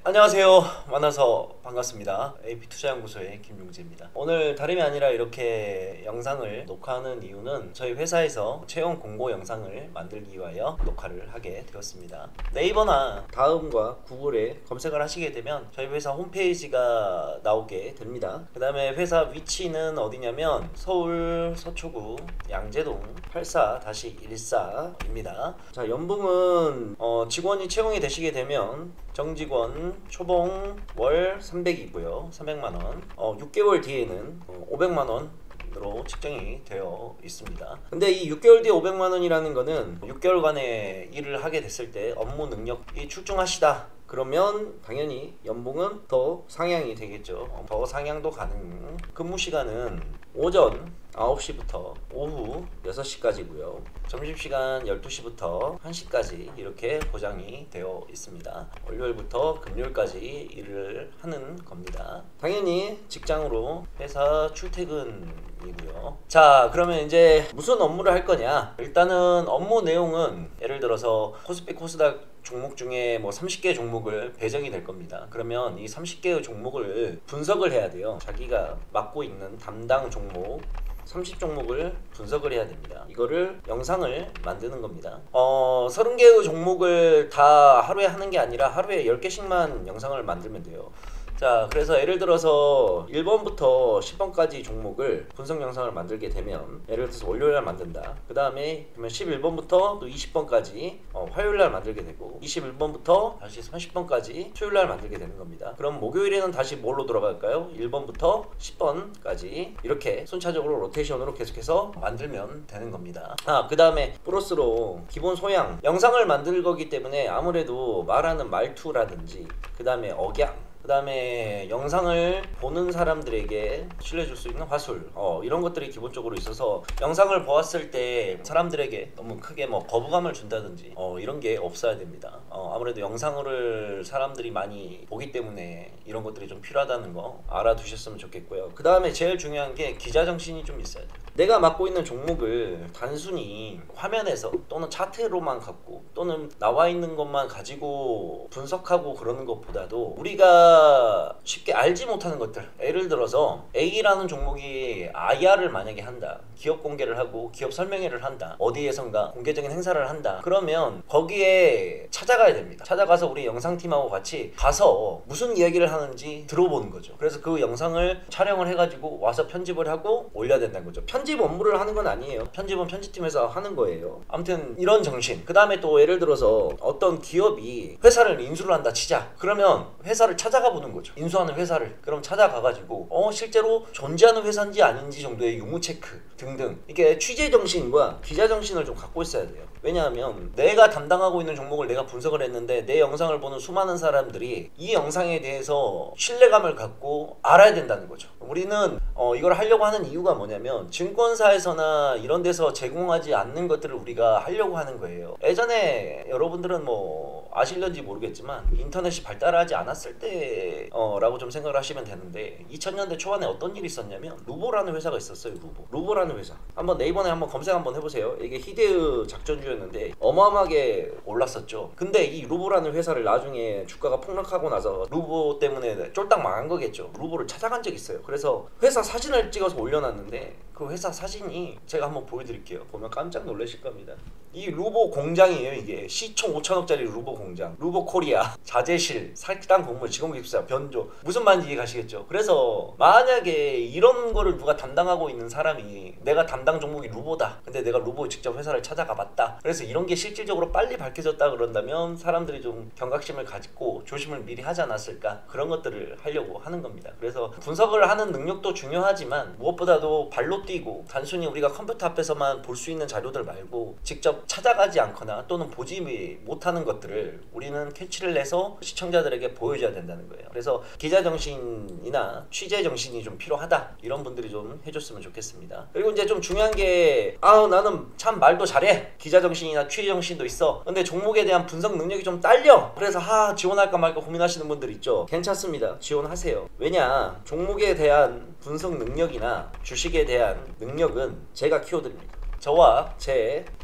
안녕하세요. 만나서 반갑습니다. AP투자연구소의 김용재입니다. 오늘 다름이 아니라 이렇게 영상을 녹화하는 이유는 저희 회사에서 채용 공고 영상을 만들기 위하여 녹화를 하게 되었습니다. 네이버나 다음과 구글에 검색을 하시게 되면 저희 회사 홈페이지가 나오게 됩니다. 그 다음에 회사 위치는 어디냐면 서울 서초구 양재동 84-14입니다. 자, 연봉은 직원이 채용이 되시게 되면 정직원 초봉 월 300이고요. 300만원. 6개월 뒤에는 500만원으로 측정이 되어 있습니다. 근데 이 6개월 뒤에 500만원이라는 거는 6개월간의 일을 하게 됐을 때 업무 능력이 출중하시다, 그러면 당연히 연봉은 더 상향이 되겠죠. 더 상향도 가능. 근무 시간은 오전 9시부터 오후 6시까지고요. 점심시간 12시부터 1시까지 이렇게 보장이 되어 있습니다. 월요일부터 금요일까지 일을 하는 겁니다. 당연히 직장으로 회사 출퇴근이고요. 자, 그러면 이제 무슨 업무를 할 거냐? 일단은 업무 내용은 예를 들어서 코스피 코스닥 종목 중에 뭐 30개 종목을 배정이 될 겁니다. 그러면 이 30개의 종목을 분석을 해야 돼요. 자기가 맡고 있는 담당 종목 30종목을 분석을 해야 됩니다. 이거를 영상을 만드는 겁니다. 30개의 종목을 다 하루에 하는 게 아니라 하루에 10개씩만 영상을 만들면 돼요. 자, 그래서 예를 들어서 1번부터 10번까지 종목을 분석 영상을 만들게 되면, 예를 들어서 월요일날 만든다. 그 다음에 그러면 11번부터 또 20번까지 화요일날 만들게 되고, 21번부터 다시 30번까지 수요일날 만들게 되는 겁니다. 그럼 목요일에는 다시 뭘로 돌아갈까요? 1번부터 10번까지 이렇게 순차적으로 로테이션으로 계속해서 만들면 되는 겁니다. 그 다음에 플러스로 기본 소양, 영상을 만들 거기 때문에 아무래도 말하는 말투라든지 그 다음에 억양, 그 다음에 영상을 보는 사람들에게 신뢰줄 수 있는 화술, 이런 것들이 기본적으로 있어서 영상을 보았을 때 사람들에게 너무 크게 뭐 거부감을 준다든지 이런 게 없어야 됩니다. 아무래도 영상을 사람들이 많이 보기 때문에 이런 것들이 좀 필요하다는 거 알아두셨으면 좋겠고요. 그 다음에 제일 중요한 게 기자정신이 좀 있어야 돼요. 내가 맡고 있는 종목을 단순히 화면에서 또는 차트로만 갖고 또는 나와 있는 것만 가지고 분석하고 그러는 것보다도 우리가 쉽게 알지 못하는 것들, 예를 들어서 A라는 종목이 IR을 만약에 한다, 기업 공개를 하고 기업 설명회를 한다, 어디에선가 공개적인 행사를 한다, 그러면 거기에 찾아가야 됩니다. 찾아가서 우리 영상팀하고 같이 가서 무슨 이야기를 하는지 들어보는 거죠. 그래서 그 영상을 촬영을 해가지고 와서 편집을 하고 올려야 된다는 거죠. 편집 업무를 하는 건 아니에요. 편집은 편집팀에서 하는 거예요. 아무튼 이런 정신. 그 다음에 또 예를 들어서 어떤 기업이 회사를 인수를 한다 치자. 그러면 회사를 찾아가 보는 거죠. 인수하는 회사를. 그럼 찾아가가지고 실제로 존재하는 회사인지 아닌지 정도의 유무 체크 등등, 이게 취재 정신과 기자 정신을 좀 갖고 있어야 돼요. 왜냐하면 내가 담당하고 있는 종목을 내가 분석을 했는데 내 영상을 보는 수많은 사람들이 이 영상에 대해서 신뢰감을 갖고 알아야 된다는 거죠. 우리는 이걸 하려고 하는 이유가 뭐냐면 증권사에서나 이런 데서 제공하지 않는 것들을 우리가 하려고 하는 거예요. 예전에 여러분들은 뭐 아실런지 모르겠지만 인터넷이 발달하지 않았을 때 라고 좀 생각을 하시면 되는데, 2000년대 초반에 어떤 일이 있었냐면 루보라는 회사가 있었어요. 루보라는 회사. 한번 네이버에 한번 검색 한번 해보세요. 이게 히데의 작전주였는데 어마어마하게 올랐었죠. 근데 이 루보라는 회사를 나중에 주가가 폭락하고 나서 루보 때문에 쫄딱 망한 거겠죠. 루보를 찾아간 적이 있어요. 그래서 회사 사진을 찍어서 올려놨는데 그 회사 사진이 제가 한번 보여드릴게요. 보면 깜짝 놀라실 겁니다. 이 루보 공장이에요. 이게 시총 5천억짜리 루보 공장, 루보 코리아, 자재실, 살당 건물, 직원기숙사, 변조, 무슨 말인지 이해 가시겠죠. 그래서 만약에 이런 거를 누가 담당하고 있는 사람이 내가 담당 종목이 루보다, 근데 내가 루보 직접 회사를 찾아가 봤다, 그래서 이런 게 실질적으로 빨리 밝혀졌다 그런다면 사람들이 좀 경각심을 가지고 조심을 미리 하지 않았을까, 그런 것들을 하려고 하는 겁니다. 그래서 분석을 하는 능력도 중요하지만 무엇보다도 발로 뛰고 단순히 우리가 컴퓨터 앞에서만 볼 수 있는 자료들 말고 직접 찾아가지 않거나 또는 보지 못하는 것들을 우리는 캐치를 해서 시청자들에게 보여줘야 된다는 거예요. 그래서 기자정신이나 취재정신이 좀 필요하다, 이런 분들이 좀 해줬으면 좋겠습니다. 그리고 이제 좀 중요한 게 나는 참 말도 잘해, 기자정신이나 취재정신도 있어, 근데 종목에 대한 분석 능력이 좀 딸려, 그래서 지원할까 말까 고민하시는 분들 있죠. 괜찮습니다. 지원하세요. 왜냐, 종목에 대한 분석 능력이나 주식에 대한 능력은 제가 키워드립니다. 저와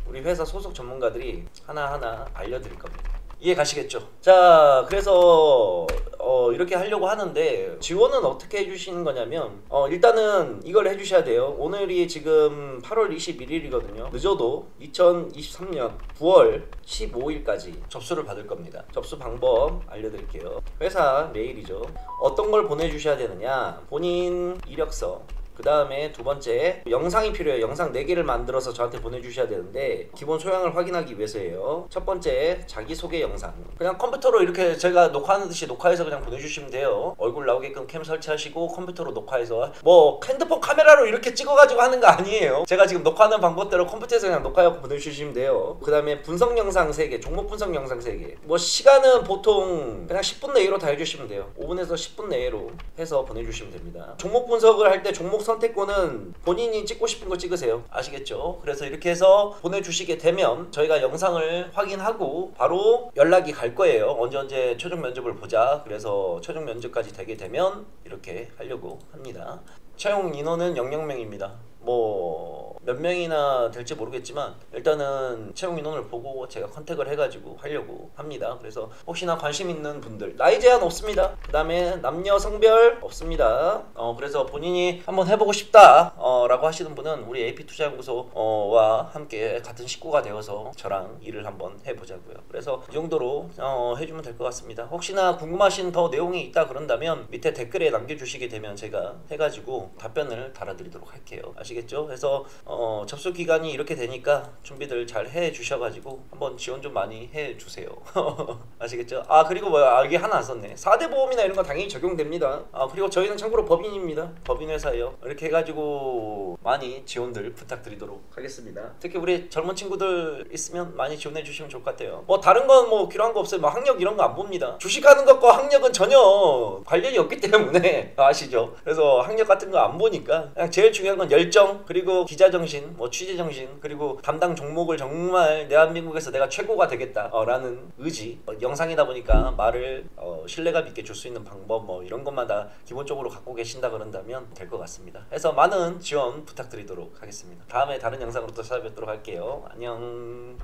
우리 회사 소속 전문가들이 하나하나 알려드릴 겁니다. 이해 가시겠죠? 자, 그래서 이렇게 하려고 하는데 지원은 어떻게 해주시는 거냐면 일단은 이걸 해주셔야 돼요. 오늘이 지금 8월 21일이거든요. 늦어도 2023년 9월 15일까지 접수를 받을 겁니다. 접수 방법 알려드릴게요. 회사 메일이죠. 어떤 걸 보내주셔야 되느냐, 본인 이력서, 그 다음에 두 번째 영상이 필요해요. 영상 4개를 만들어서 저한테 보내주셔야 되는데 기본 소양을 확인하기 위해서예요. 첫 번째 자기소개 영상, 그냥 컴퓨터로 이렇게 제가 녹화하는 듯이 녹화해서 그냥 보내주시면 돼요. 얼굴 나오게끔 캠 설치하시고 컴퓨터로 녹화해서, 뭐 핸드폰 카메라로 이렇게 찍어가지고 하는 거 아니에요. 제가 지금 녹화하는 방법대로 컴퓨터에서 그냥 녹화하고 보내주시면 돼요. 그 다음에 분석 영상 3개, 종목 분석 영상 3개. 뭐 시간은 보통 그냥 10분 내로 다 해주시면 돼요. 5분에서 10분 내로 해서 보내주시면 됩니다. 종목 분석을 할 때 종목 선택권은 본인이 찍고 싶은 거 찍으세요. 아시겠죠? 그래서 이렇게 해서 보내주시게 되면 저희가 영상을 확인하고 바로 연락이 갈 거예요. 언제 최종 면접을 보자. 그래서 최종 면접까지 되게 되면 이렇게 하려고 합니다. 채용 인원은 00명입니다. 뭐 몇 명이나 될지 모르겠지만 일단은 채용 인원을 보고 제가 컨택을 해가지고 하려고 합니다. 그래서 혹시나 관심 있는 분들, 나이 제한 없습니다. 그 다음에 남녀 성별 없습니다. 그래서 본인이 한번 해보고 싶다 라고 하시는 분은 우리 AP투자연구소와 함께 같은 식구가 되어서 저랑 일을 한번 해보자고요. 그래서 이 정도로 해주면 될 것 같습니다. 혹시나 궁금하신 더 내용이 있다 그런다면 밑에 댓글에 남겨주시게 되면 제가 해가지고 답변을 달아드리도록 할게요. 아시겠죠? 그래서 접수 기간이 이렇게 되니까 준비들 잘 해주셔가지고 한번 지원 좀 많이 해주세요. 아시겠죠? 그리고 뭐야, 이게 하나 안 썼네. 4대 보험이나 이런 거 당연히 적용됩니다. 그리고 저희는 참고로 법인입니다. 법인 회사예요. 이렇게 해가지고 많이 지원들 부탁드리도록 하겠습니다. 특히 우리 젊은 친구들 있으면 많이 지원해 주시면 좋을 것 같아요. 뭐 다른 건 뭐 필요한 거 없어요. 뭐 학력 이런 거 안 봅니다. 주식하는 것과 학력은 전혀 관련이 없기 때문에 아시죠? 그래서 학력 같은 거 안 보니까 그냥 제일 중요한 건 열정, 그리고 기자정신, 뭐 취재정신, 그리고 담당 종목을 정말 대한민국에서 내가 최고가 되겠다 라는 의지. 영상이다 보니까 말을 신뢰감 있게 줄 수 있는 방법, 뭐 이런 것만 다 기본적으로 갖고 계신다 그런다면 될 것 같습니다. 해서 많은 지원 부탁드리도록 하겠습니다. 다음에 다른 영상으로 또 찾아뵙도록 할게요. 안녕.